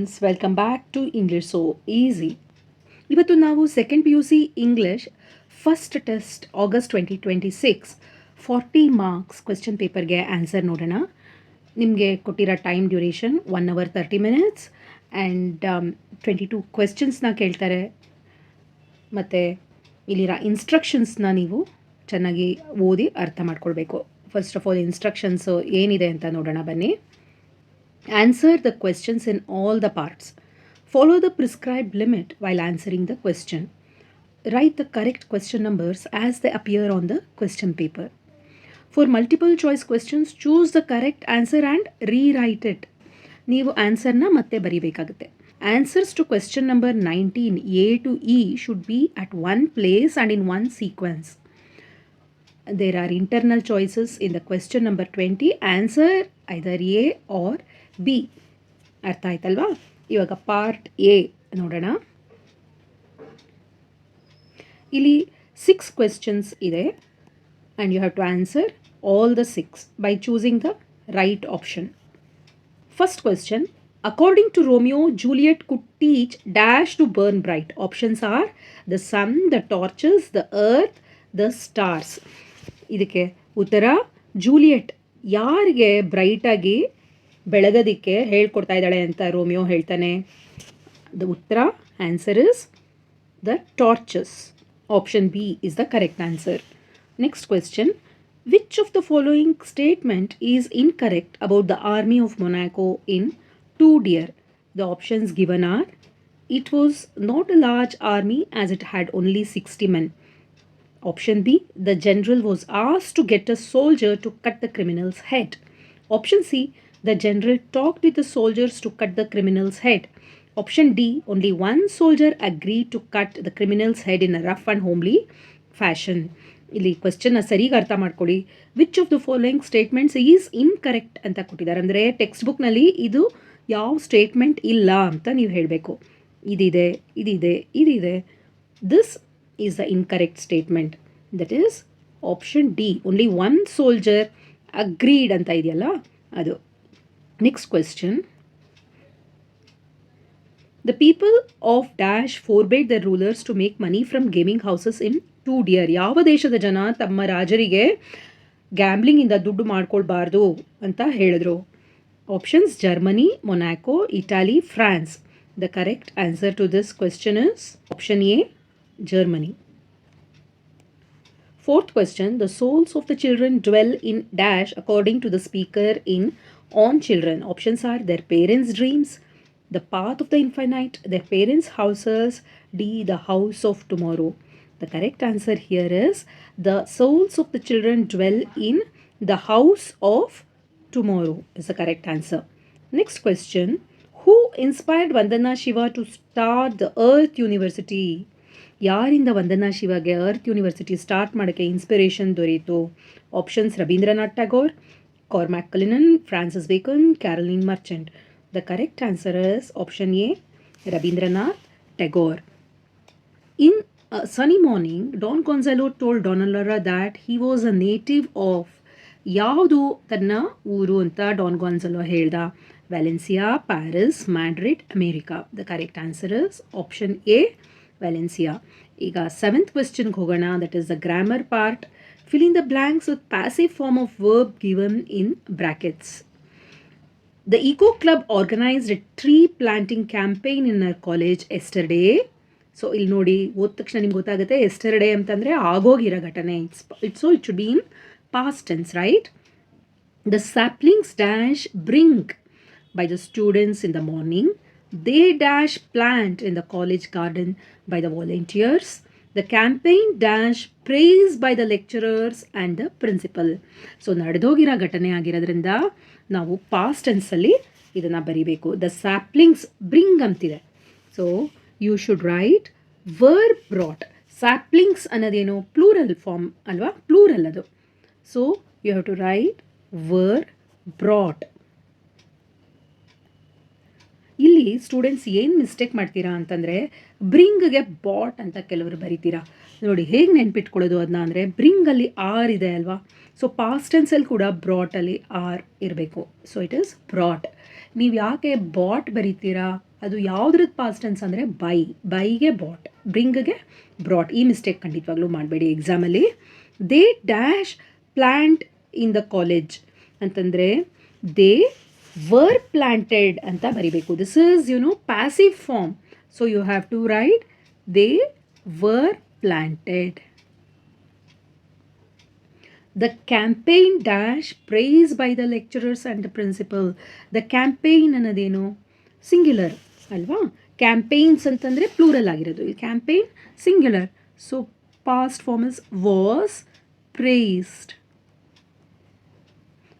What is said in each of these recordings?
Friends, welcome back to English so easy. ಇವತ್ತು ನಾವು second P U C English first test August 2026 40 marks question ಪೇಪರ್ಗೆ answer ನೋಡೋಣ. ನಿಮಗೆ ಕೊಟ್ಟಿರೋ time duration 1 hour 30 minutes and 22 ಕ್ವೆಶ್ಚನ್ಸ್ನ ಕೇಳ್ತಾರೆ. ಮತ್ತು ಇಲ್ಲಿರೋ ಇನ್ಸ್ಟ್ರಕ್ಷನ್ಸ್ನ ನೀವು ಚೆನ್ನಾಗಿ ಓದಿ ಅರ್ಥ ಮಾಡ್ಕೊಳ್ಬೇಕು. ಫಸ್ಟ್ ಆಫ್ ಆಲ್ ಇನ್ಸ್ಟ್ರಕ್ಷನ್ಸು ಏನಿದೆ ಅಂತ ನೋಡೋಣ ಬನ್ನಿ. Answer the questions in all the parts. Follow the prescribed limit while answering the question. Write the correct question numbers as they appear on the question paper. For multiple choice questions, choose the correct answer and rewrite it. ನೀವು ಆನ್ಸರ್ನ ಮತ್ತೆ ಬರೀಬೇಕಾಗುತ್ತೆ. Answers to question number 19 A to E should be at one place and in one sequence. There are internal choices in the question number 20. Answer either A or B. ಅರ್ಥ ಆಯ್ತಲ್ವಾ? ಇವಾಗ part A ನೋಡೋಣ. ಇಲ್ಲಿ 6 questions ಇದೆ and you have to answer all the 6 by choosing the right option. First question, according to Romeo Juliet could teach dash to burn bright. Options are the sun, the torches, the earth, the stars. ಇದಕ್ಕೆ ಉತ್ತರ Juliet ಯಾರಿಗೆ ಬ್ರೈಟಾಗಿ ಬೆಳಗೋದಿಕ್ಕೆ ಹೇಳ್ಕೊಡ್ತಾ ಇದ್ದಾಳೆ ಅಂತ Romeo ಹೇಳ್ತಾನೆ. The ಉತ್ತರ answer is the torches. Option B is the correct answer. Next question, which of the following statement is incorrect about the army of Monaco in 2 Deer? The options given are it was not a large army as it had only 60 men. Option B, the general was asked to get a soldier to cut the criminal's head. Option C, the general talked with the soldiers to cut the criminal's head. Option D, only one soldier agreed to cut the criminal's head in a rough and homely fashion. ಇಲ್ಲಿ ಕ್ವೆಶ್ಚನ್ನ ಸರಿಗೆ ಅರ್ಥ ಮಾಡ್ಕೊಳ್ಳಿ. Which of the following statements is incorrect ಅಂತ ಕೊಟ್ಟಿದ್ದಾರೆ. ಅಂದರೆ text ಬುಕ್ನಲ್ಲಿ ಇದು ಯಾವ ಸ್ಟೇಟ್ಮೆಂಟ್ ಇಲ್ಲ ಅಂತ ನೀವು ಹೇಳಬೇಕು. ಇದಿದೆ, ಇದಿದೆ, ಇದಿದೆ. This is the incorrect statement. That is option D, only one soldier agreed ಅಂತ ಇದೆಯಲ್ಲ ಅದು. Next question. The people of Dash forbade their rulers to make money from gaming houses in 2 Deer. ಯಾವ ದೇಶದ ಜನ ತಮ್ಮ ರಾಜರಿಗೆ ಗ್ಯಾಮ್ಲಿಂಗಿಂದ ದುಡ್ಡು ಮಾಡ್ಕೊಳ್ಬಾರ್ದು ಅಂತ ಹೇಳಿದ್ರು? Options Germany, Monaco, Italy, France. The correct answer to this question is option A, Germany. Fourth question, the souls of the children dwell in Dash according to the speaker in On Children. Options are their parents' dreams, the path of the infinite, their parents' houses, D, the house of tomorrow. The correct answer here is the souls of the children dwell in the house of tomorrow is the correct answer. Next question, who inspired Vandana Shiva to start the Earth University? ಯಾರಿಂದ ವಂದನಾ ಶಿವಗೆ Earth University start ಮಾಡೋಕ್ಕೆ inspiration ದೊರೆಯಿತು? Options Rabindranath Tagore, Cormac Cullinan, Francis Bacon, Caroline Merchant. The correct answer is option A, Rabindranath Tagore. In sunny morning Don Gonzalo told Dona Laura that he was a native of. ಯಾವುದು ತನ್ನ ಊರು ಅಂತ Don Gonzalo ಹೇಳ್ದ? Valencia, Paris, Madrid, America. The correct answer is option A, Valencia. ಈಗ 7th ಕ್ವೆಶ್ಚನ್ಗೆ ಹೋಗೋಣ. That is the grammar part. Fill in the blanks with passive form of verb given in brackets. The Eco Club organized a tree planting campaign in our college yesterday. So ಇಲ್ಲಿ ನೋಡಿ, ಓದ ತಕ್ಷಣ ನಿಮ್ಗೆ ಗೊತ್ತಾಗುತ್ತೆ yesterday ಅಂತಂದರೆ ಆಗೋಗಿರೋ ಘಟನೆ. So it should be in past tense, right? The saplings dash bring by the students in the morning. They dash plant in the college garden by the volunteers. The campaign dash praise by the lecturers and the principal. So ನಡೆದೋಗಿರೋ ಘಟನೆ ಆಗಿರೋದ್ರಿಂದ ನಾವು past ಟೆನ್ಸಲ್ಲಿ ಇದನ್ನು ಬರಿಬೇಕು. The saplings bring ಅಂತಿದೆ. So you should write were brought. Saplings ಅನ್ನೋದೇನು? Plural form ಅಲ್ವಾ? ಪ್ಲೂರಲ್ ಅದು. So you have to write were brought. ಇಲ್ಲಿ ಸ್ಟೂಡೆಂಟ್ಸ್ ಏನು ಮಿಸ್ಟೇಕ್ ಮಾಡ್ತೀರಾ ಅಂತಂದರೆ ಬ್ರಿಂಗ್ಗೆ ಬಾಟ್ ಅಂತ ಕೆಲವರು ಬರಿತೀರಾ. ನೋಡಿ ಹೇಗೆ ನೆನ್ಪಿಟ್ಕೊಳ್ಳೋದು ಅದನ್ನ ಅಂದರೆ, ಬ್ರಿಂಗಲ್ಲಿ ಆರ್ ಇದೆ ಅಲ್ವಾ? ಸೊ ಪಾಸ್ಟ್ ಟೆನ್ಸಲ್ಲಿ ಕೂಡ ಬ್ರಾಟಲ್ಲಿ ಆರ್ ಇರಬೇಕು. So it is brought. ನೀವು ಯಾಕೆ ಬಾಟ್ ಬರಿತೀರಾ ಅದು ಯಾವುದ್ರದ್ದು ಪಾಸ್ಟ್ ಟೆನ್ಸ್ ಅಂದರೆ ಬೈಗೆ ಬಾಟ್, ಬ್ರಿಂಗ್ಗೆ ಬ್ರಾಟ್. ಈ ಮಿಸ್ಟೇಕ್ ಖಂಡಿತವಾಗ್ಲೂ ಮಾಡಬೇಡಿ ಎಕ್ಸಾಮಲ್ಲಿ. They dash plant in the college ಅಂತಂದರೆ ದೇ ವರ್ ಪ್ಲ್ಯಾಂಟೆಡ್ ಅಂತ ಬರಿಬೇಕು. This is passive form. So you have to write they were planted. The campaign dash praised by the lecturers and the principal. The campaign ಅನ್ನೋದೇನು singular ಅಲ್ವಾ, campaigns ಅಂತಂದರೆ plural ಆಗಿರೋದು, ಈ campaign singular. So past form is was praised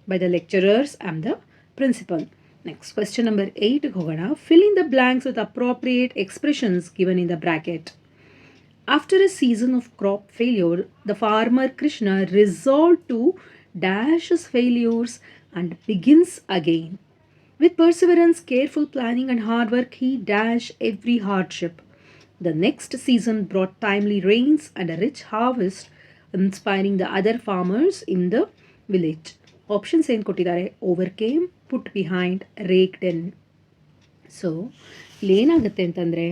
by the lecturers and the principal. Next, question number 8 ಹೋಗೋಣ. Fill in the blanks with appropriate expressions given in the bracket. After a season of crop failure, the farmer Krishna resolved to dash his failures and begins again. With perseverance, careful planning and hard work, he dashed every hardship. The next season brought timely rains and a rich harvest, inspiring the other farmers in the village. Options ಏನು ಕೊಟ್ಟಿದ್ದಾರೆ? overcame, put behind, raked in. So ಇಲ್ಲೇನಾಗುತ್ತೆ ಅಂತಂದರೆ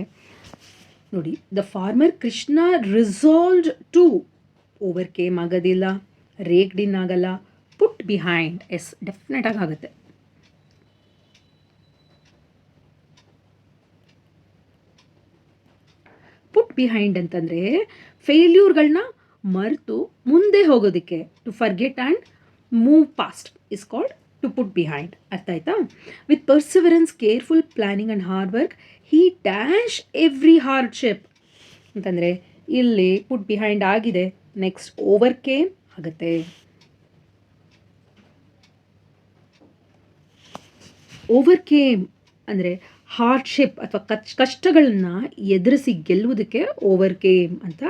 ನೋಡಿ, the farmer Krishna resolved to, overcame ಆಗೋದಿಲ್ಲ, raked ಇನ್ ಆಗಲ್ಲ, ಪುಟ್ behind S definite ಆಗಿ ಆಗುತ್ತೆ. ಪುಟ್ behind ಅಂತಂದರೆ ಫೇಲ್ಯೂರ್ಗಳನ್ನ ಮರೆತು ಮುಂದೆ ಹೋಗೋದಕ್ಕೆ, to forget and move past is called to put behind. ಅರ್ಥ ಆಯ್ತಾ? With perseverance, careful planning and hard work, he dash every hardship ಅಂತಂದರೆ ಇಲ್ಲಿ ಪುಟ್ ಬಿಹೈಂಡ್ ಆಗಿದೆ. ನೆಕ್ಸ್ಟ್ ಓವರ್ಕೇಮ್ ಆಗುತ್ತೆ. ಓವರ್ಕೇಮ್ ಅಂದರೆ ಹಾರ್ಡ್ಶಿಪ್ ಅಥವಾ ಕಷ್ಟಗಳನ್ನ ಎದುರಿಸಿ ಗೆಲ್ಲುವುದಕ್ಕೆ ಓವರ್ಕೇಮ್ ಅಂತ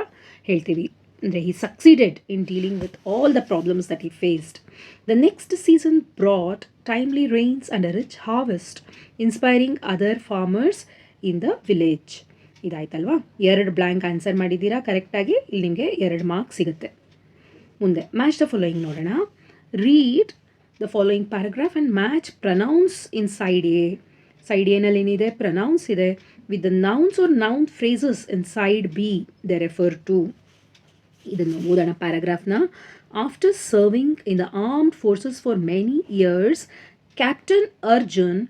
ಹೇಳ್ತೀವಿ. ಅಂದರೆ he succeeded in dealing with all the problems that he faced. The next season brought timely rains and a rich harvest, inspiring other farmers in the village. ಇದಾಯ್ತಲ್ವಾ? 2 ಬ್ಲ್ಯಾಂಕ್ ಆನ್ಸರ್ ಮಾಡಿದ್ದೀರಾ ಕರೆಕ್ಟಾಗಿ. ಇಲ್ಲಿ ನಿಮಗೆ 2 ಮಾರ್ಕ್ಸ್ ಸಿಗುತ್ತೆ. ಮುಂದೆ ಮ್ಯಾಚ್ ದ ಫಾಲೋಯಿಂಗ್ ನೋಡೋಣ. Read the following paragraph and match pronouns in side A. Side ಎನಲ್ಲಿ ಏನಿದೆ? ಪ್ರನೌನ್ಸ್ ಇದೆ. With the nouns or noun phrases in side B they refer to. ಇದನ್ನು ಓದೋಣ ಪ್ಯಾರಾಗ್ರಾಫ್ನ. After serving in the armed forces for many years, Captain Arjun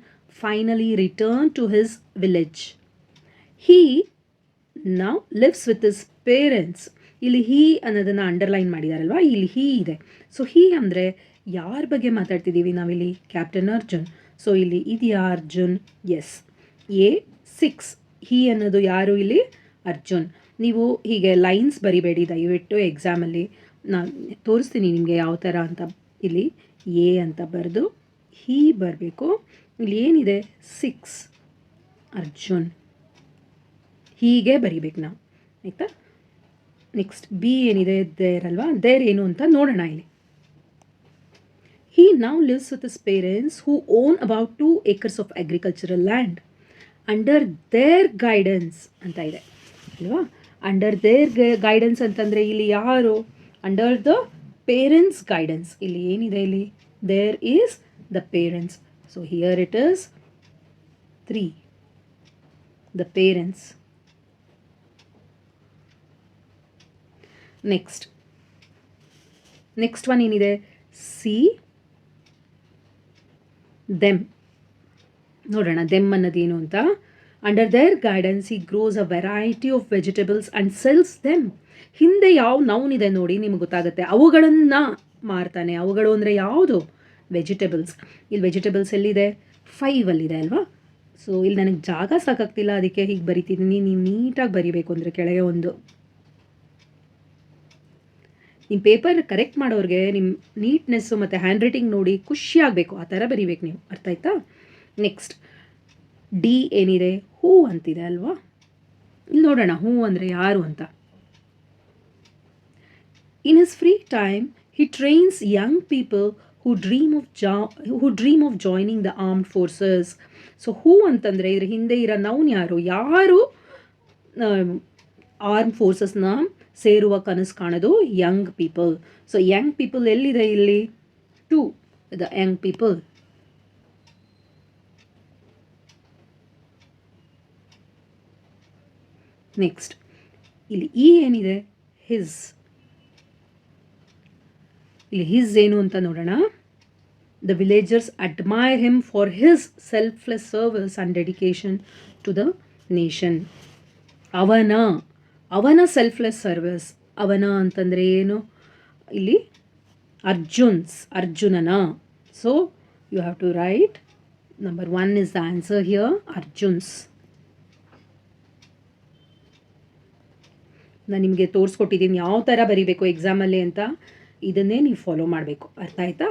finally return to his village. He now lives with his parents. ಇಲ್ಲಿ ಹೀ ಅನ್ನೋದನ್ನು underline ಮಾಡಿದಾರಲ್ವಾ, ಇಲ್ಲಿ ಹೀ ಇದೆ. So he ಅಂದರೆ ಯಾರ ಬಗ್ಗೆ ಮಾತಾಡ್ತಿದ್ದೀವಿ ನಾವಿಲ್ಲಿ? ಕ್ಯಾಪ್ಟನ್ ಅರ್ಜುನ್. ಸೊ ಇಲ್ಲಿ ಇದೆಯಾ ಅರ್ಜುನ್? ಎಸ್. A6 ಹೀ ಅನ್ನೋದು ಯಾರು ಇಲ್ಲಿ? ಅರ್ಜುನ್. ನೀವು ಹೀಗೆ ಲೈನ್ಸ್ ಬರಿಬೇಡಿ ದಯವಿಟ್ಟು ಎಕ್ಸಾಮಲ್ಲಿ. ನಾನು ತೋರಿಸ್ತೀನಿ ನಿಮಗೆ ಯಾವ ಥರ ಅಂತ. ಇಲ್ಲಿ ಎ ಅಂತ ಬರೆದು ಹೀ ಬರಬೇಕು. ಇಲ್ಲಿ ಏನಿದೆ? 6 ಅರ್ಜುನ್, ಹೀಗೆ ಬರಿಬೇಕು ನಾವು, ಆಯಿತಾ? ನೆಕ್ಸ್ಟ್ ಬಿ ಏನಿದೆ? ದೇರ್ ಅಲ್ವಾ? ದೇರ್ ಏನು ಅಂತ ನೋಡೋಣ ಇಲ್ಲಿ. He now lives with his parents who own about 2 acres of agricultural land. Under their guidance ಅಂತ ಇದೆ ಅಲ್ವಾ? ಅಂಡರ್ ದೇರ್ ಗೈಡೆನ್ಸ್ ಅಂತಂದರೆ ಇಲ್ಲಿ ಯಾರು? Under the parents guidance. ಇಲ್ಲಿ ಏನಿದೆ? ಇಲ್ಲಿ there is the parents. So here it is 3, the parents. Next one ಏನಿದೆ? See them. ನೋಡೋಣ ದೆಮ್ ಅನ್ನೋದೇನು ಅಂತ. Under their guidance he grows a variety of vegetables and sells them. ಹಿಂದೆ ಯಾವ noun ಇದೆ ನೋಡಿ ನಿಮಗೆ ಗೊತ್ತಾಗುತ್ತೆ. ಅವುಗಳನ್ನು ಮಾರ್ತಾನೆ. ಅವುಗಳು ಅಂದರೆ ಯಾವುದು? ವೆಜಿಟೇಬಲ್ಸ್. ಇಲ್ಲಿ ವೆಜಿಟೇಬಲ್ಸ್ ಎಲ್ಲಿದೆ? 5 ಅಲ್ವಾ? ಸೊ ಇಲ್ಲಿ ನನಗೆ ಜಾಗ ಸಾಕಾಗ್ತಿಲ್ಲ, ಅದಕ್ಕೆ ಹೀಗೆ ಬರಿತಿದ್ದೀನಿ. ನೀವು ನೀಟಾಗಿ ಬರಿಬೇಕು ಅಂದರೆ ಕೆಳಗೆ ಒಂದು ನಿಮ್ಮ ಪೇಪರ್ ಕರೆಕ್ಟ್ ಮಾಡೋರಿಗೆ ನಿಮ್ಮ ನೀಟ್ನೆಸ್ಸು ಮತ್ತು ಹ್ಯಾಂಡ್ ರೈಟಿಂಗ್ ನೋಡಿ ಖುಷಿ ಆಗಬೇಕು, ಆ ಥರ ಬರಿಬೇಕು ನೀವು. ಅರ್ಥ ಆಯ್ತಾ? ನೆಕ್ಸ್ಟ್ ಡಿ ಏನಿದೆ? ಹೂ ಅಂತಿದೆ ಅಲ್ವಾ? ಇಲ್ಲಿ ನೋಡೋಣ ಹೂ ಅಂದರೆ ಯಾರು ಅಂತ. In his free time he trains Young people who dream of joining the armed forces. So who ಅಂತಂದರೆ ಇದ್ರ ಹಿಂದೆ ಇರೋ ನೌನ್ ಯಾರು? ಯಾರು ಆರ್ಮ್ ಫೋರ್ಸಸ್ನ ಸೇರುವ ಕನಸು ಕಾಣೋದು? Young people. So Young people ಎಲ್ಲಿದೆ ಇಲ್ಲಿ? 2, ದ ಯಂಗ್ ಪೀಪಲ್. ನೆಕ್ಸ್ಟ್ ಇಲ್ಲಿ ಈ ಏನಿದೆ ಹಿಸ್, ಇಲ್ಲಿ ಹಿಸ್ ಏನು ಅಂತ ನೋಡೋಣ. The villagers admire him for his selfless service and dedication to the nation. ಅವನ ಸೆಲ್ಫ್ಲೆಸ್ ಸರ್ವಿಸ್, ಅವನ ಅಂತಂದರೆ ಏನು ಇಲ್ಲಿ ಅರ್ಜುನನ. So you have to write number 1 is the answer here, Arjun's. ನಾನು ನಿಮಗೆ ತೋರಿಸ್ಕೊಟ್ಟಿದ್ದೀನಿ ಯಾವ ಥರ ಬರೀಬೇಕು ಎಕ್ಸಾಮಲ್ಲಿ ಅಂತ, ಇದನ್ನೇ ನೀವು ಫಾಲೋ ಮಾಡಬೇಕು. ಅರ್ಥ ಆಯ್ತಾ?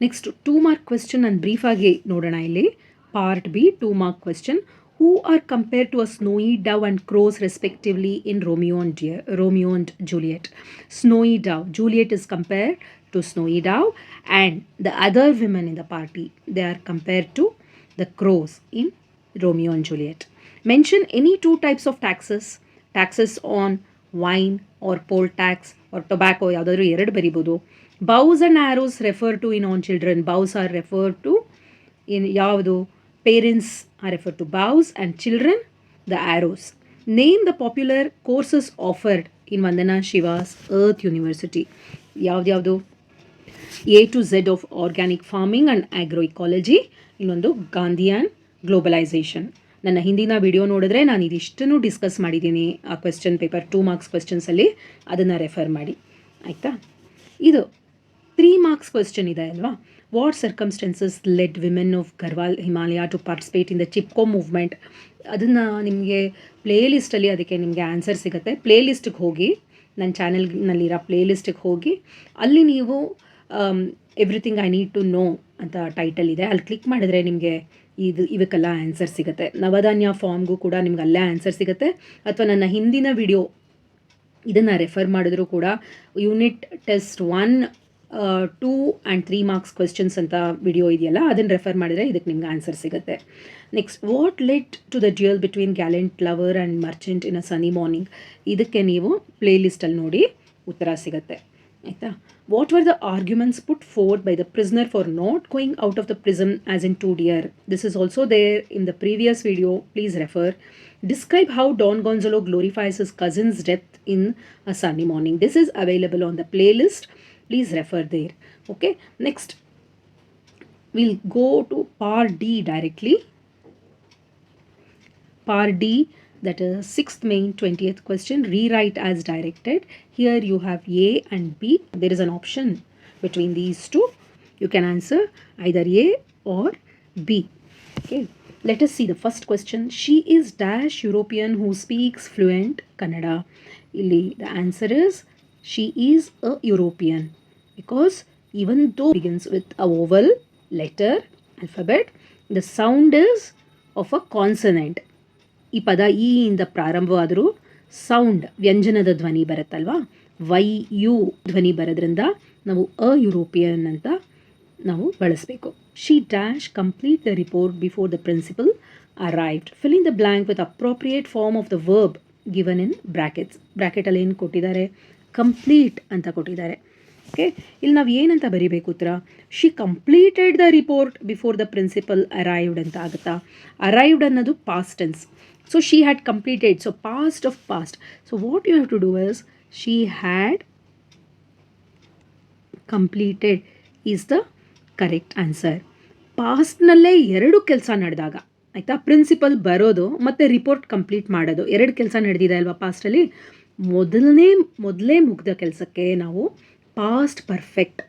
ನೆಕ್ಸ್ಟ್ 2 ಮಾರ್ಕ್ ಕ್ವೆಶ್ಚನ್ ನಾನು ಬ್ರೀಫಾಗಿ ನೋಡೋಣ. ಇಲ್ಲಿ part B 2 mark question. Who are compared to a snowy dove and crows respectively in Romeo and Juliet. Snowy dove, Juliet is compared to snowy dove, and the other women in the party, they are compared to the crows in Romeo and Juliet. Mention any 2 types of taxes on wine or poll tax or tobacco, ಯಾವುದಾದ್ರೂ 2 ಬರಿಬೋದು. bows and arrows refer to in on children. bows are referred to in ಯಾವುದು, parents are referred to bows and children the arrows. Name the popular courses offered in Vandana Shiva's Earth University. ಯಾವ್ದು A to Z of organic farming and agroecology, ಇನ್ನೊಂದು Gandhi and globalisation. ನನ್ನ ಹಿಂದಿನ video ನೋಡಿದ್ರೆ ನಾನು ಇದಿಷ್ಟನ್ನು discuss ಮಾಡಿದ್ದೀನಿ ಆ question paper 2 marks ಕ್ವೆಶ್ಚನ್ಸಲ್ಲಿ, ಅದನ್ನು ರೆಫರ್ ಮಾಡಿ. ಆಯಿತಾ? ಇದು 3 ಮಾರ್ಕ್ಸ್ ಕ್ವೆಶ್ಚನ್ ಇದೆ ಅಲ್ವಾ. What circumstances led women of Garhwal Himalaya to participate in the Chipko movement. ಅದನ್ನು ನಿಮಗೆ ಪ್ಲೇಲಿಸ್ಟಲ್ಲಿ ಅದಕ್ಕೆ ನಿಮಗೆ ಆನ್ಸರ್ ಸಿಗುತ್ತೆ. ಪ್ಲೇಲಿಸ್ಟಿಗೆ ಹೋಗಿ, ನನ್ನ ಚಾನಲ್ನಲ್ಲಿರೋ ಪ್ಲೇಲಿಸ್ಟಿಗೆ ಹೋಗಿ, ಅಲ್ಲಿ ನೀವು everything I need to know ಅಂತ ಟೈಟಲ್ ಇದೆ, ಅಲ್ಲಿ ಕ್ಲಿಕ್ ಮಾಡಿದ್ರೆ ನಿಮಗೆ ಇವಕ್ಕೆಲ್ಲ ಆನ್ಸರ್ ಸಿಗುತ್ತೆ. ನವಧಾನ್ಯ ಫಾರ್ಮ್ಗೂ ಕೂಡ ನಿಮ್ಗೆ ಅಲ್ಲೇ ಆನ್ಸರ್ ಸಿಗುತ್ತೆ. ಅಥವಾ ನನ್ನ ಹಿಂದಿನ ವಿಡಿಯೋ ಇದನ್ನು ರೆಫರ್ ಮಾಡಿದ್ರು ಕೂಡ unit test 1, 2 and 3 marks questions ಅಂತ ವಿಡಿಯೋ ಇದೆಯಲ್ಲ, ಅದನ್ನು ರೆಫರ್ ಮಾಡಿದರೆ ಇದಕ್ಕೆ ನಿಮ್ಗೆ ಆನ್ಸರ್ ಸಿಗುತ್ತೆ. Next, what led to the duel between gallant lover and merchant in a sunny morning. ಇದಕ್ಕೆ ನೀವು ಪ್ಲೇಲಿಸ್ಟಲ್ಲಿ ನೋಡಿ ಉತ್ತರ ಸಿಗುತ್ತೆ. ಆಯಿತಾ? What were the arguments put forth by the prisoner for not going out of the prison as in 2 Deer. This is also there in the previous video, please refer. Describe how Don Gonzalo glorifies his cousin's death in a sunny morning. This is available on the playlist. Please refer there. Okay. Next, we'll go to part D directly. Part D, that is 6th main 20th question. Rewrite as directed. Here you have A and B. There is an option between these two. You can answer either A or B. Okay. Let us see the first question. She is dash European who speaks fluent Kannada. Illi the answer is she is a European, because even though it begins with a vowel letter alphabet, the sound is of a consonant. ಈ ಪದ ಈ ಇಂದ ಪ್ರಾರಂಭವಾದರೂ sound ವ್ಯಂಜನದ ಧ್ವನಿ ಬರುತ್ತಲ್ವಾ, you ಧ್ವನಿ ಬರೋದ್ರಿಂದ ನಾವು ಅ European ಅಂತ ನಾವು ಬಳಸಬೇಕು. She dash complete the report before the principal arrived. Fill in the blank with appropriate form of the verb given in brackets. ಬ್ರ್ಯಾಕೆಟಲ್ಲಿ ಏನು ಕೊಟ್ಟಿದ್ದಾರೆ, ಕಂಪ್ಲೀಟ್ ಅಂತ ಕೊಟ್ಟಿದ್ದಾರೆ. ಓಕೆ, ಇಲ್ಲಿ ನಾವು ಏನಂತ ಬರೀಬೇಕು ಉತ್ತರ? She completed the report before the principal arrived ಅಂತ ಆಗುತ್ತಾ? ಅರೈವ್ಡ್ ಅನ್ನೋದು past tense. So she had completed, so past of past. So what you have to do is she had completed is the correct answer. ಪಾಸ್ಟ್ನಲ್ಲೇ 2 ಕೆಲಸ ನಡೆದಾಗ, ಆಯಿತಾ? Principal ಬರೋದು ಮತ್ತು report complete ಮಾಡೋದು 2 ಕೆಲಸ ನಡೆದಿದೆ ಅಲ್ವಾ ಪಾಸ್ಟಲ್ಲಿ. ಮೊದಲೇ ಮುಗ್ದ ಕೆಲಸಕ್ಕೆ ನಾವು ಪಾಸ್ಟ್ ಪರ್ಫೆಕ್ಟ್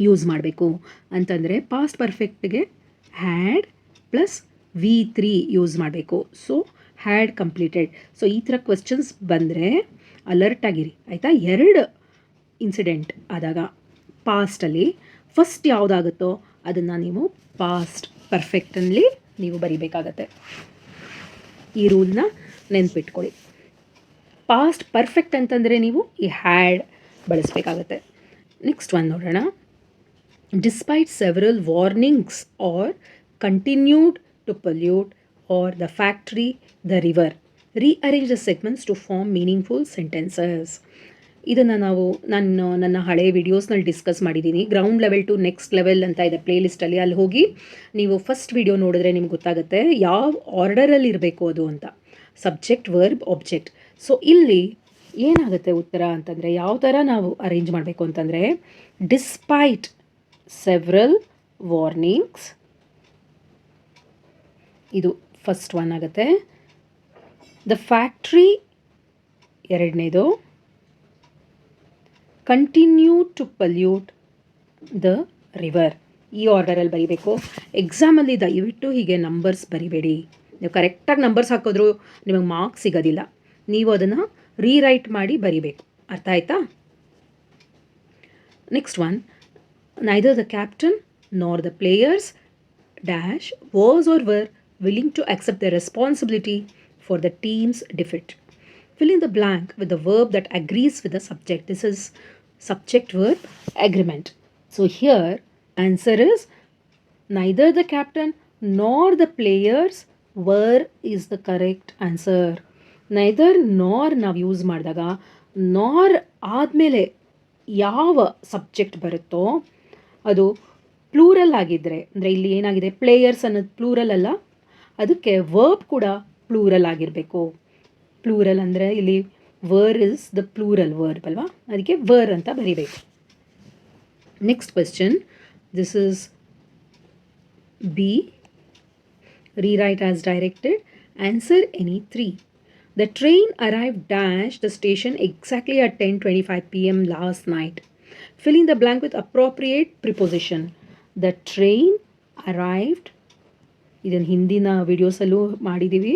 ಯೂಸ್ ಮಾಡಬೇಕು. ಅಂತಂದರೆ ಪಾಸ್ಟ್ ಪರ್ಫೆಕ್ಟ್ಗೆ ಹ್ಯಾಡ್ ಪ್ಲಸ್ V3 ಯೂಸ್ ಮಾಡಬೇಕು. So had completed. ಸೊ ಈ ಥರ ಕ್ವೆಶ್ಚನ್ಸ್ ಬಂದರೆ ಅಲರ್ಟ್ ಆಗಿರಿ, ಆಯಿತಾ? 2 ಇನ್ಸಿಡೆಂಟ್ ಆದಾಗ ಪಾಸ್ಟಲ್ಲಿ ಫಸ್ಟ್ ಯಾವುದಾಗುತ್ತೋ ಅದನ್ನು ನೀವು ಪಾಸ್ಟ್ ಪರ್ಫೆಕ್ಟಲ್ಲಿ ನೀವು ಬರಿಬೇಕಾಗತ್ತೆ. ಈ ರೂಲ್ನ ನೆನ್ಪಿಟ್ಕೊಳ್ಳಿ. ಪಾಸ್ಟ್ ಪರ್ಫೆಕ್ಟ್ ಅಂತಂದರೆ ನೀವು ಈ ಹ್ಯಾಡ್ ಬಳಸಬೇಕಾಗತ್ತೆ. ನೆಕ್ಸ್ಟ್ ಒಂದು ನೋಡೋಣ. Despite several warnings are continued to pollute or the factory, the river. Rearrange the segments to form meaningful sentences. ಇದನ್ನು ನನ್ನ ಹಳೆಯ ವಿಡಿಯೋಸ್ನಲ್ಲಿ ಡಿಸ್ಕಸ್ ಮಾಡಿದ್ದೀನಿ. Ground level to next level ಅಂತ ಇದೆ ಪ್ಲೇಲಿಸ್ಟಲ್ಲಿ, ಅಲ್ಲಿ ಹೋಗಿ ನೀವು ಫಸ್ಟ್ ವಿಡಿಯೋ ನೋಡಿದ್ರೆ ನಿಮ್ಗೆ ಗೊತ್ತಾಗುತ್ತೆ ಯಾವ ಆರ್ಡರಲ್ಲಿ ಇರಬೇಕು ಅದು ಅಂತ, ಸಬ್ಜೆಕ್ಟ್ ವರ್ಬ್ ಆಬ್ಜೆಕ್ಟ್. ಸೊ ಇಲ್ಲಿ ಏನಾಗುತ್ತೆ ಉತ್ತರ ಅಂತಂದರೆ ಯಾವ ಥರ ನಾವು ಅರೇಂಜ್ ಮಾಡಬೇಕು ಅಂತಂದರೆ, ಡಿಸ್ಪೈಟ್ ಸೆವ್ರಲ್ ವಾರ್ನಿಂಗ್ಸ್, ಇದು ಫಸ್ಟ್ ಒನ್ ಆಗುತ್ತೆ. ದ ಫ್ಯಾಕ್ಟ್ರಿ ಎರಡನೇದು. Continue to pollute the river. ಈ ಆರ್ಡರಲ್ಲಿ ಬರೀಬೇಕು. ಎಕ್ಸಾಮಲ್ಲಿ ದಯವಿಟ್ಟು ಹೀಗೆ ನಂಬರ್ಸ್ ಬರಿಬೇಡಿ. ನೀವು ಕರೆಕ್ಟಾಗಿ ನಂಬರ್ಸ್ ಹಾಕಿದ್ರೂ ನಿಮಗೆ ಮಾರ್ಕ್ಸ್ ಸಿಗೋದಿಲ್ಲ. ನೀವು ಅದನ್ನು ರೀರೈಟ್ ಮಾಡಿ ಬರಿಬೇಕು. ಅರ್ಥ ಆಯ್ತಾ? Next one, neither the captain nor the players dash was or were willing to accept their responsibility for the team's defeat. Fill in the blank with the verb that agrees with the subject. This is subject verb agreement. So here answer is neither the captain nor the players were is the correct answer. Neither nor ನಾವು use ಮಾಡಿದಾಗ nor ಆದಮೇಲೆ ಯಾವ subject ಬರುತ್ತೋ ಅದು plural ಆಗಿದ್ದರೆ, ಅಂದರೆ ಇಲ್ಲಿ ಏನಾಗಿದೆ ಪ್ಲೇಯರ್ಸ್ ಅನ್ನೋದು ಪ್ಲೂರಲ್ ಅಲ್ಲ, ಅದಕ್ಕೆ ವರ್ಬ್ ಕೂಡ ಪ್ಲೂರಲ್ ಆಗಿರಬೇಕು. ಪ್ಲೂರಲ್ ಅಂದರೆ ಇಲ್ಲಿ var is the plural verb ಅಲ್ವಾ, ಅದಕ್ಕೆ ವರ್ ಅಂತ ಬರಿಬೇಕು. Next question, this is B. Rewrite as directed. Answer any 3. The train arrived dash the station exactly at 10:25 p.m. last night. Fill in the blank with appropriate preposition. The train arrived, ಇದನ್ನು ಹಿಂದಿನ ವಿಡಿಯೋಸಲ್ಲೂ ಮಾಡಿದ್ದೀವಿ,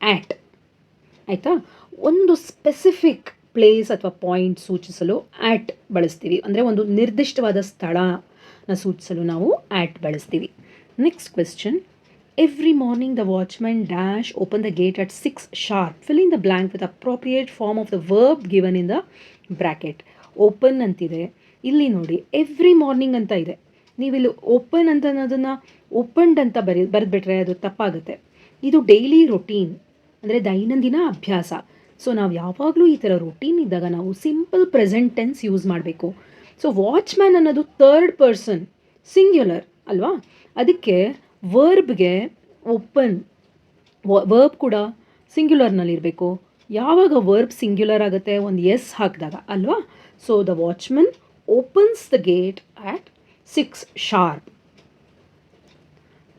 at. ಆಯಿತಾ? ಒಂದು specific place ಅಥವಾ point ಸೂಚಿಸಲು at ಬಳಸ್ತೀವಿ. ಅಂದರೆ ಒಂದು ನಿರ್ದಿಷ್ಟವಾದ ಸ್ಥಳನ ಸೂಚಿಸಲು ನಾವು ಆ್ಯಟ್ ಬಳಸ್ತೀವಿ. Next question, every morning the watchman dash open the gate at 6 sharp. Fill in the blank with appropriate form of the verb given in the bracket. Open ಅಂತಿದೆ, ಇಲ್ಲಿ ನೋಡಿ ಎವ್ರಿ ಮಾರ್ನಿಂಗ್ ಅಂತ ಇದೆ. ನೀವಿಲ್ಲಿ ಓಪನ್ ಅಂತ ಅನ್ನೋದನ್ನು opened ಅಂತ ಬರೆದ್ಬಿಟ್ರೆ ಅದು ತಪ್ಪಾಗುತ್ತೆ. ಇದು ಡೈಲಿ ರೊಟೀನ್, ಅಂದರೆ ದೈನಂದಿನ ಅಭ್ಯಾಸ. ಸೊ ನಾವು ಯಾವಾಗಲೂ ಈ ಥರ ರೊಟೀನ್ ಇದ್ದಾಗ ನಾವು ಸಿಂಪಲ್ ಪ್ರೆಸೆಂಟ್ ಟೆನ್ಸ್ ಯೂಸ್ ಮಾಡಬೇಕು. ಸೊ ವಾಚ್ಮ್ಯಾನ್ ಅನ್ನೋದು ಥರ್ಡ್ ಪರ್ಸನ್ ಸಿಂಗ್ಯುಲರ್ ಅಲ್ವಾ, ಅದಕ್ಕೆ ವರ್ಬ್ಗೆ ಓಪನ್ ವರ್ಬ್ ಕೂಡ ಸಿಂಗ್ಯುಲರ್ನಲ್ಲಿರಬೇಕು. ಯಾವಾಗ ವರ್ಬ್ ಸಿಂಗ್ಯುಲರ್ ಆಗುತ್ತೆ, ಒಂದು ಎಸ್ ಹಾಕಿದಾಗ ಅಲ್ವಾ. So the watchman opens the gate at 6 sharp.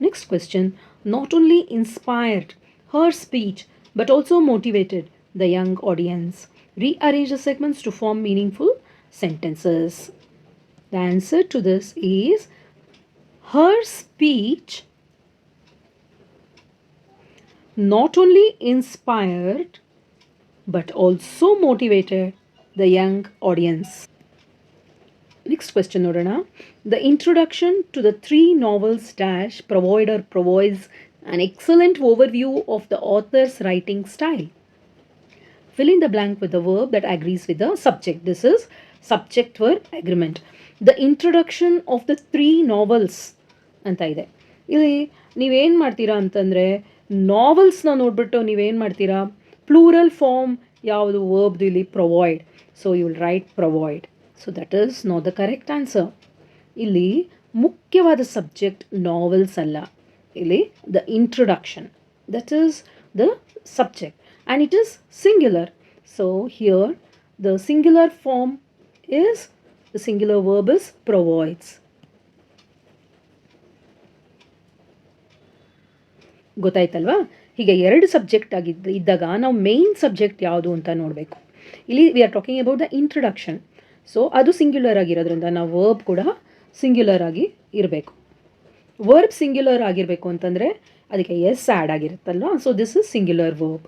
Next question, not only inspired her speech but also motivated the young audience. Rearrange the segments to form meaningful sentences. The answer to this is her speech not only inspired but also motivated the young audience. Next question ನೋಡೋಣ. The introduction to the 3 novels dash provides an excellent overview of the author's writing style. Fill in the blank with the verb that agrees with the subject. This is subject verb agreement. The introduction of the 3 novels ಅಂತ ಇದೆ. ಇಲ್ಲಿ ನೀವೇನು ಮಾಡ್ತೀರಾ ಅಂತಂದರೆ, ನಾವೆಲ್ಸ್ನ ನೋಡಿಬಿಟ್ಟು ನೀವೇನು ಮಾಡ್ತೀರಾ, plural form ಯಾವುದು ವರ್ಬ್ದು ಇಲ್ಲಿ provide. So you will write provide. So that is not the correct answer. ಇಲ್ಲಿ ಮುಖ್ಯವಾದ ಸಬ್ಜೆಕ್ಟ್ ನಾವೆಲ್ಸ್ ಅಲ್ಲ, ಇಲ್ಲಿ the introduction, that is the subject and it is singular. So here the singular form is, the singular verb is provides. ಗೊತ್ತಾಯ್ತಲ್ವಾ? ಹೀಗೆ 2 subject ಇದ್ದಾಗ ನಾವು main subject ಯಾವುದು ಅಂತ ನೋಡಬೇಕು. ಇಲ್ಲಿ we are talking about the introduction. So ಅದು singular ಆಗಿರೋದ್ರಿಂದ ನಾವು ವರ್ಬ್ ಕೂಡ ಸಿಂಗ್ಯುಲರ್ ಆಗಿ ಇರಬೇಕು. ವರ್ಬ್ ಸಿಂಗ್ಯುಲರ್ ಆಗಿರಬೇಕು ಅಂತಂದರೆ ಅದಕ್ಕೆ ಎಸ್ ಆ್ಯಡ್ ಆಗಿರುತ್ತಲ್ವ. So this is singular verb.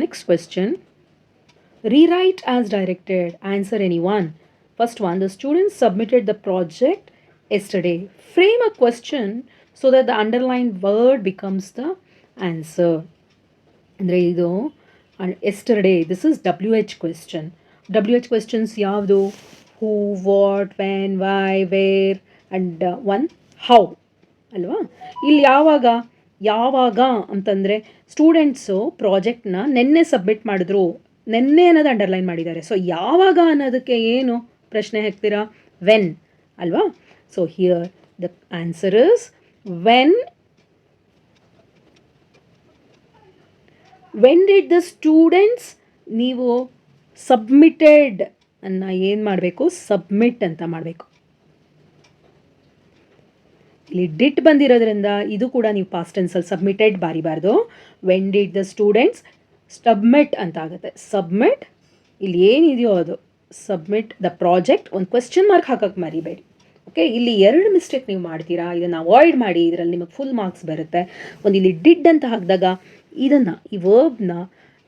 Next question, rewrite as directed. Answer any one. First one, the students submitted the project yesterday. Frame a question so that the underlined word becomes the answer. ಅಂದರೆ ಇದು yesterday, this is WH question. WH questions ಯಾವುದು? Who, what, when, why, where and one how ಅಲ್ವಾ. ಇಲ್ಲಿ ಯಾವಾಗ ಅಂತಂದರೆ students ಪ್ರಾಜೆಕ್ಟ್ನ ನೆನ್ನೆ submit ಮಾಡಿದ್ರು ನೆನ್ನೆ ಅನ್ನೋದು ಅಂಡರ್ಲೈನ್ ಮಾಡಿದ್ದಾರೆ. ಸೊ ಯಾವಾಗ ಅನ್ನೋದಕ್ಕೆ ಏನು ಪ್ರಶ್ನೆ ಹಾಕ್ತೀರಾ? ವೆನ್ ಅಲ್ವಾ? So here the answer is when did the students ನೀವು ಸಬ್ಮಿಟೆಡ್ ಅನ್ನ ಏನು ಮಾಡಬೇಕು? ಸಬ್ಮಿಟ್ ಅಂತ ಮಾಡಬೇಕು. ಇಲ್ಲಿ ಡಿಟ್ ಬಂದಿರೋದ್ರಿಂದ ಇದು ಕೂಡ ನೀವು ಪಾಸ್ಟ್ ಟೆನ್ಸಲ್ಲಿ ಸಬ್ಮಿಟೆಡ್ ಬಾರಿಬಾರ್ದು. When did the students submit ಅಂತ ಆಗುತ್ತೆ. ಸಬ್ಮಿಟ್ ಇಲ್ಲಿ ಏನಿದೆಯೋ ಅದು ಸಬ್ಮಿಟ್ ದ ಪ್ರಾಜೆಕ್ಟ್. ಒಂದು ಕ್ವೆಶ್ಚನ್ ಮಾರ್ಕ್ ಹಾಕೋಕ್ಕೆ ಮರಿಬೇಡಿ. ಓಕೆ, ಇಲ್ಲಿ 2 ಮಿಸ್ಟೇಕ್ ನೀವು ಮಾಡ್ತೀರಾ, ಇದನ್ನು ಅವಾಯ್ಡ್ ಮಾಡಿ. ಇದರಲ್ಲಿ ನಿಮಗೆ ಫುಲ್ ಮಾರ್ಕ್ಸ್ ಬರುತ್ತೆ. ಒಂದು ಇಲ್ಲಿ ಡಿಡ್ ಅಂತ ಹಾಕಿದಾಗ ಇದನ್ನು ಈ ವರ್ಬ್ನ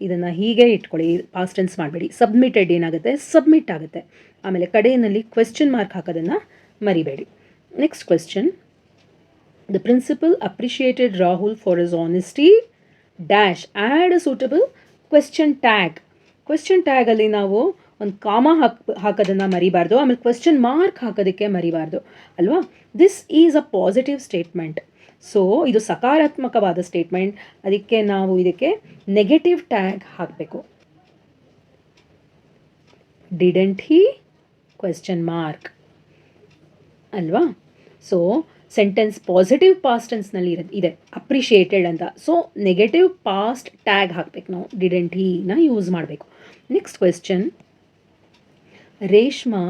ಇದನ್ನು ಹೀಗೆ ಇಟ್ಕೊಳ್ಳಿ, ಪಾಸ್ಟ್ ಟೆನ್ಸ್ ಮಾಡಬೇಡಿ. ಸಬ್ಮಿಟೆಡ್ ಏನಾಗುತ್ತೆ? ಸಬ್ಮಿಟ್ ಆಗುತ್ತೆ. ಆಮೇಲೆ ಕಡೆಯಲ್ಲಿ ಕ್ವೆಶ್ಚನ್ ಮಾರ್ಕ್ ಹಾಕೋದನ್ನು ಮರಿಬೇಡಿ. Next question. The principal appreciated Rahul for his honesty dash add a suitable question tag. Question tag ಅಲ್ಲಿ ನಾವು ಒಂದು ಕಾಮ ಹಾಕೋದನ್ನು ಮರಿಬಾರ್ದು. ಆಮೇಲೆ ಕ್ವೆಶ್ಚನ್ ಮಾರ್ಕ್ ಹಾಕೋದಕ್ಕೆ ಮರಿಬಾರ್ದು ಅಲ್ವಾ? This is a positive statement. So ಇದು ಸಕಾರಾತ್ಮಕವಾದ ಸ್ಟೇಟ್ಮೆಂಟ್. ಅದಕ್ಕೆ ನಾವು ಇದಕ್ಕೆ ನೆಗೆಟಿವ್ ಟ್ಯಾಗ್ ಹಾಕಬೇಕು. ಡಿಡೆಂಟ್ ಹಿ ಕ್ವೆಶ್ಚನ್ ಮಾರ್ಕ್ ಅಲ್ವಾ? ಸೊ ಸೆಂಟೆನ್ಸ್ ಪಾಸಿಟಿವ್ ಪಾಸ್ಟ್ ಟೆನ್ಸ್ನಲ್ಲಿ ಇದೆ ಅಪ್ರಿಷಿಯೇಟೆಡ್ ಅಂತ. ಸೊ ನೆಗೆಟಿವ್ ಪಾಸ್ಟ್ ಟ್ಯಾಗ್ ಹಾಕಬೇಕು ನಾವು. ಡಿಡೆಂಟ್ ಹೀನ ಯೂಸ್ ಮಾಡಬೇಕು. Next question. Reshma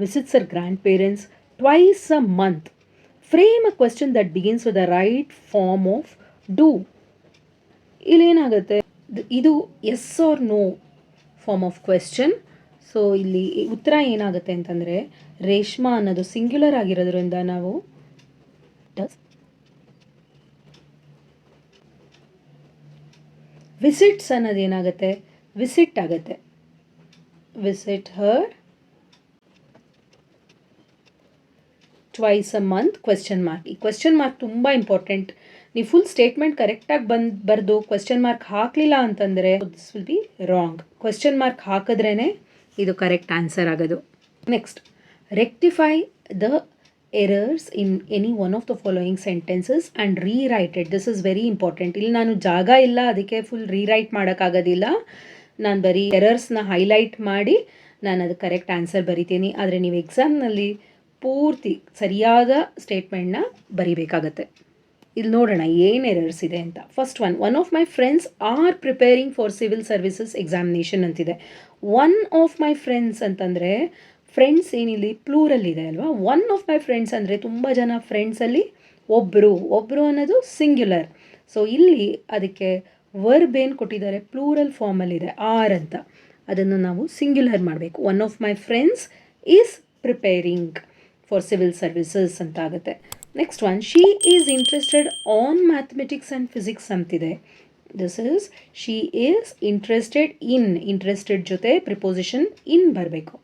visits her grandparents twice a month. Frame a question that begins with the right form of do. ಇಲ್ಲೇನಾಗುತ್ತೆ? ಇದು yes or no form of question. So ಇಲ್ಲಿ ಉತ್ತರ ಏನಾಗುತ್ತೆ ಅಂತಂದರೆ, ರೇಷ್ಮಾ ಅನ್ನೋದು ಸಿಂಗ್ಯುಲರ್ ಆಗಿರೋದ್ರಿಂದ ನಾವು ವಿಸಿಟ್ಸ್ ಅನ್ನೋದು ಏನಾಗುತ್ತೆ? ವಿಸಿಟ್ ಆಗುತ್ತೆ. Visit her twice a month question mark. ಈ ಕ್ವೆಶ್ಚನ್ ಮಾರ್ಕ್ ತುಂಬ ಇಂಪಾರ್ಟೆಂಟ್. ನೀವು ಫುಲ್ ಸ್ಟೇಟ್ಮೆಂಟ್ ಕರೆಕ್ಟಾಗಿ ಬರೆದು ಕ್ವೆಶ್ಚನ್ ಮಾರ್ಕ್ ಹಾಕಲಿಲ್ಲ ಅಂತಂದರೆ this will be wrong. Question mark ಹಾಕಿದ್ರೇ ಇದು ಕರೆಕ್ಟ್ ಆನ್ಸರ್ ಆಗೋದು. Next, rectify the errors in any one of the following sentences and rewrite it. This is very important. ಇಲ್ಲಿ ನಾನು ಜಾಗ ಇಲ್ಲ, ಅದಕ್ಕೆ ಫುಲ್ ರೀರೈಟ್ ಮಾಡೋಕ್ಕಾಗೋದಿಲ್ಲ. ನಾನು ಬರೀ ಎರರ್ಸ್ನ ಹೈಲೈಟ್ ಮಾಡಿ ನಾನು ಅದು ಕರೆಕ್ಟ್ ಆನ್ಸರ್ ಬರಿತೀನಿ. ಆದರೆ ನೀವು ಎಕ್ಸಾಮ್ನಲ್ಲಿ ಪೂರ್ತಿ ಸರಿಯಾದ ಸ್ಟೇಟ್ಮೆಂಟ್ನ ಬರಿಬೇಕಾಗತ್ತೆ. ಇಲ್ಲಿ ನೋಡೋಣ ಏನು ಎರರ್ಸ್ ಇದೆ ಅಂತ. First one of my friends are preparing for civil services examination ಅಂತಿದೆ. ಒನ್ ಆಫ್ ಮೈ ಫ್ರೆಂಡ್ಸ್ ಅಂತಂದರೆ ಫ್ರೆಂಡ್ಸ್ ಏನಿಲ್ಲಿ ಪ್ಲೂರಲ್ ಇದೆ ಅಲ್ವಾ? ಒನ್ ಆಫ್ ಮೈ ಫ್ರೆಂಡ್ಸ್ ಅಂದರೆ ತುಂಬ ಜನ ಫ್ರೆಂಡ್ಸಲ್ಲಿ ಒಬ್ಬರು ಅನ್ನೋದು ಸಿಂಗ್ಯುಲರ್. ಸೊ ಇಲ್ಲಿ ಅದಕ್ಕೆ ವರ್ಬ್ ಏನು ಕೊಟ್ಟಿದ್ದಾರೆ? ಪ್ಲೂರಲ್ ಫಾರ್ಮಲ್ಲಿದೆ, ಆರ್ ಅಂತ. ಅದನ್ನು ನಾವು ಸಿಂಗ್ಯುಲರ್ ಮಾಡಬೇಕು. One of my friends is preparing for civil services ಅಂತ ಆಗುತ್ತೆ. Next one, she is interested on mathematics and physics ಅಂತಿದೆ. This is she is interested in. Interested ಜೊತೆ ಪ್ರಿಪೋಸಿಷನ್ ಇನ್ ಬರಬೇಕು.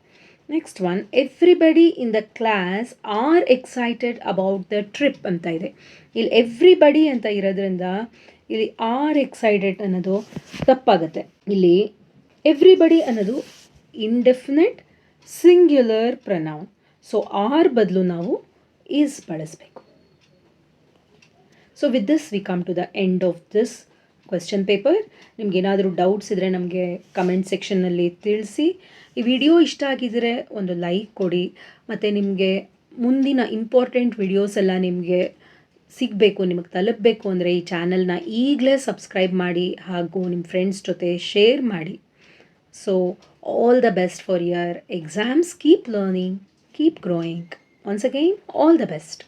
Next one, everybody in the class are excited about the trip ಅಂತ ಇದೆ. ಇಲ್ಲಿ everybody ಅಂತ ಇರೋದ್ರಿಂದ ಇಲ್ಲಿ ಆರ್ ಎಕ್ಸೈಟೆಡ್ ಅನ್ನೋದು ತಪ್ಪಾಗುತ್ತೆ. ಇಲ್ಲಿ ಎವ್ರಿಬಡಿ ಅನ್ನೋದು indefinite singular pronoun. So are ಬದಲು ನಾವು ಈಸ್ ಬಳಸಬೇಕು. So with this we come to the end of this question paper. ನಿಮ್ಗೇನಾದರೂ ಡೌಟ್ಸ್ ಇದ್ದರೆ ನಮಗೆ ಕಮೆಂಟ್ ಸೆಕ್ಷನ್ನಲ್ಲಿ ತಿಳಿಸಿ. ಈ ವಿಡಿಯೋ ಇಷ್ಟ ಆಗಿದ್ದರೆ ಒಂದು ಲೈಕ್ ಕೊಡಿ. ಮತ್ತು ನಿಮಗೆ ಮುಂದಿನ ಇಂಪಾರ್ಟೆಂಟ್ ವಿಡಿಯೋಸ್ ಎಲ್ಲ ನಿಮಗೆ ಸಿಗಬೇಕು, ನಿಮಗೆ ತಲುಪಬೇಕು ಅಂದರೆ ಈ ಚಾನಲ್ನ ಈಗಲೇ ಸಬ್ಸ್ಕ್ರೈಬ್ ಮಾಡಿ ಹಾಗೂ ನಿಮ್ಮ ಫ್ರೆಂಡ್ಸ್ ಜೊತೆ ಶೇರ್ ಮಾಡಿ. So all the best for your exams. Keep learning, keep growing. Once again, all the best.